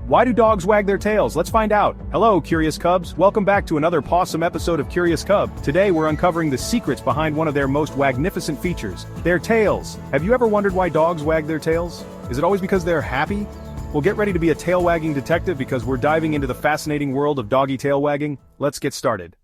Why do dogs wag their tails? Let's find out. Hello, Curious Cubs. Welcome back to another pawsome episode of Curious Cub. Today we're uncovering the secrets behind one of their most magnificent features, their tails. Have you ever wondered why dogs wag their tails? Is it always because they're happy? Well, get ready to be a tail-wagging detective because we're diving into the fascinating world of doggy tail wagging. Let's get started.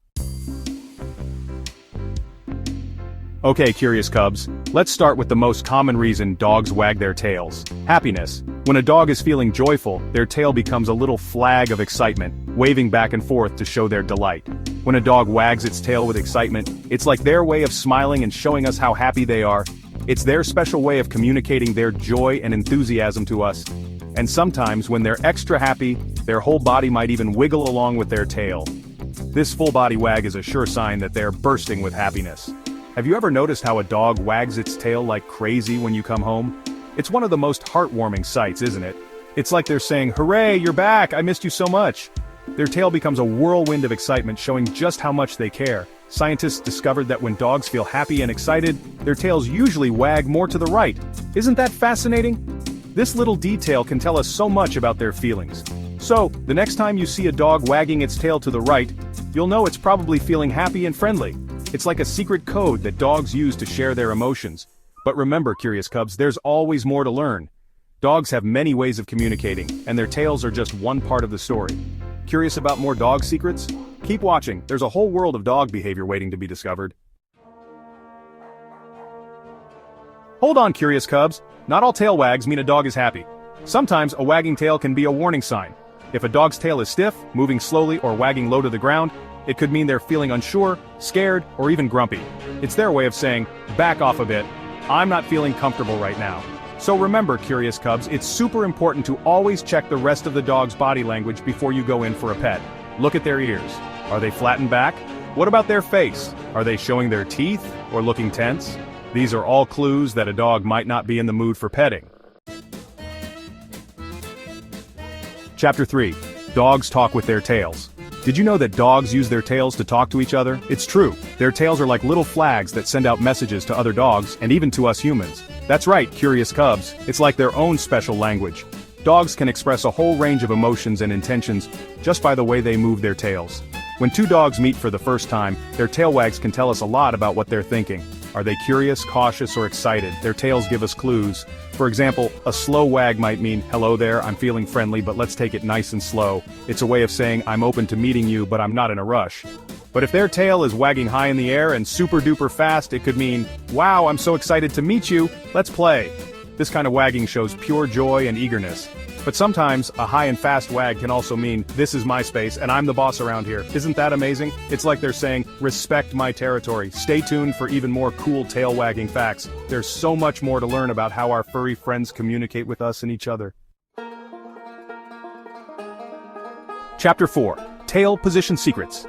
Okay, Curious Cubs, let's start with the most common reason dogs wag their tails. Happiness. When a dog is feeling joyful, their tail becomes a little flag of excitement, waving back and forth to show their delight. When a dog wags its tail with excitement, it's like their way of smiling and showing us how happy they are. It's their special way of communicating their joy and enthusiasm to us. And sometimes, when they're extra happy, their whole body might even wiggle along with their tail. This full body wag is a sure sign that they're bursting with happiness. Have you ever noticed how a dog wags its tail like crazy when you come home? It's one of the most heartwarming sights, isn't it? It's like they're saying, "Hooray, you're back, I missed you so much." Their tail becomes a whirlwind of excitement, showing just how much they care. Scientists discovered that when dogs feel happy and excited, their tails usually wag more to the right. Isn't that fascinating? This little detail can tell us so much about their feelings. So, the next time you see a dog wagging its tail to the right, you'll know it's probably feeling happy and friendly. It's like a secret code that dogs use to share their emotions. But remember, Curious Cubs, there's always more to learn. Dogs have many ways of communicating, and their tails are just one part of the story. Curious about more dog secrets? Keep watching, there's a whole world of dog behavior waiting to be discovered. Hold on, Curious Cubs, not all tail wags mean a dog is happy. Sometimes a wagging tail can be a warning sign. If a dog's tail is stiff, moving slowly, or wagging low to the ground, it could mean they're feeling unsure, scared, or even grumpy. It's their way of saying, back off a bit, I'm not feeling comfortable right now. So remember, Curious Cubs, it's super important to always check the rest of the dog's body language before you go in for a pet. Look at their ears. Are they flattened back? What about their face? Are they showing their teeth, or looking tense? These are all clues that a dog might not be in the mood for petting. Chapter 3. Dogs talk with their tails. Did you know that dogs use their tails to talk to each other? It's true. Their tails are like little flags that send out messages to other dogs, and even to us humans. That's right, Curious Cubs, it's like their own special language. Dogs can express a whole range of emotions and intentions just by the way they move their tails. When two dogs meet for the first time, their tail wags can tell us a lot about what they're thinking. Are they curious, cautious, or excited? Their tails give us clues. For example, a slow wag might mean, "Hello there, I'm feeling friendly, but let's take it nice and slow." It's a way of saying, "I'm open to meeting you, but I'm not in a rush." But if their tail is wagging high in the air and super duper fast, it could mean, "Wow, I'm so excited to meet you, let's play." This kind of wagging shows pure joy and eagerness. But sometimes, a high and fast wag can also mean, "This is my space, and I'm the boss around here." Isn't that amazing? It's like they're saying, "Respect my territory." Stay tuned for even more cool tail wagging facts. There's so much more to learn about how our furry friends communicate with us and each other. Chapter 4. Tail Position Secrets.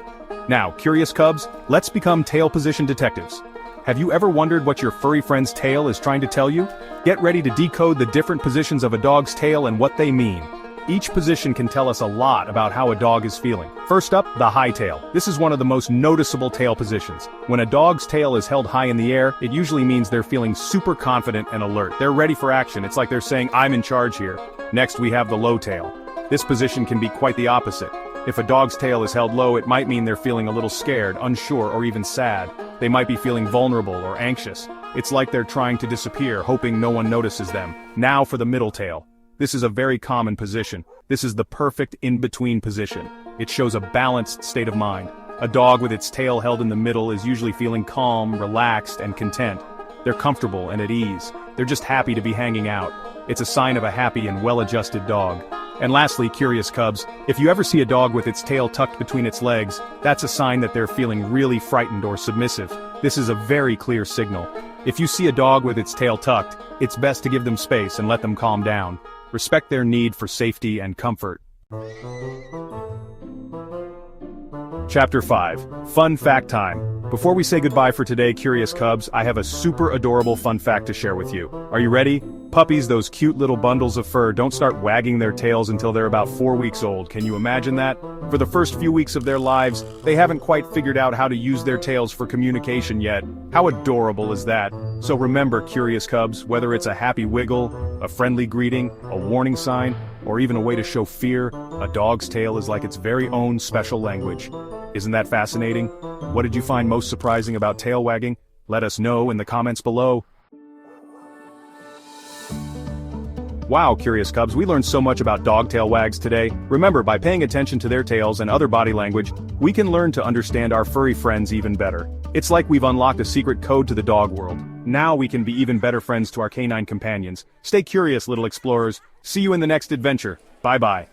Now, Curious Cubs, let's become tail position detectives. Have you ever wondered what your furry friend's tail is trying to tell you? Get ready to decode the different positions of a dog's tail and what they mean. Each position can tell us a lot about how a dog is feeling. First up, the high tail. This is one of the most noticeable tail positions. When a dog's tail is held high in the air, it usually means they're feeling super confident and alert. They're ready for action. It's like they're saying, "I'm in charge here." Next, we have the low tail. This position can be quite the opposite. If a dog's tail is held low, it might mean they're feeling a little scared, unsure, or even sad. They might be feeling vulnerable or anxious. It's like they're trying to disappear, hoping no one notices them. Now for the middle tail. This is a very common position. This is the perfect in-between position. It shows a balanced state of mind. A dog with its tail held in the middle is usually feeling calm, relaxed, and content. They're comfortable and at ease. They're just happy to be hanging out. It's a sign of a happy and well-adjusted dog. And lastly, Curious Cubs, if you ever see a dog with its tail tucked between its legs, that's a sign that they're feeling really frightened or submissive. This is a very clear signal. If you see a dog with its tail tucked, it's best to give them space and let them calm down. Respect their need for safety and comfort. Chapter 5. Fun Fact Time. Before we say goodbye for today, Curious Cubs, I have a super adorable fun fact to share with you. Are you ready? Puppies, those cute little bundles of fur, don't start wagging their tails until they're about 4 weeks old. Can you imagine that? For the first few weeks of their lives, they haven't quite figured out how to use their tails for communication yet. How adorable is that? So remember, Curious Cubs, whether it's a happy wiggle, a friendly greeting, a warning sign, or or even a way to show fear. A dog's tail is like its very own special language. Isn't that fascinating? What did you find most surprising about tail wagging? Let us know in the comments below. Wow, Curious Cubs, we learned so much about dog tail wags today. Remember, by paying attention to their tails and other body language, we can learn to understand our furry friends even better. It's like we've unlocked a secret code to the dog world. Now we can be even better friends to our canine companions. Stay curious, little explorers. See you in the next adventure. Bye-bye.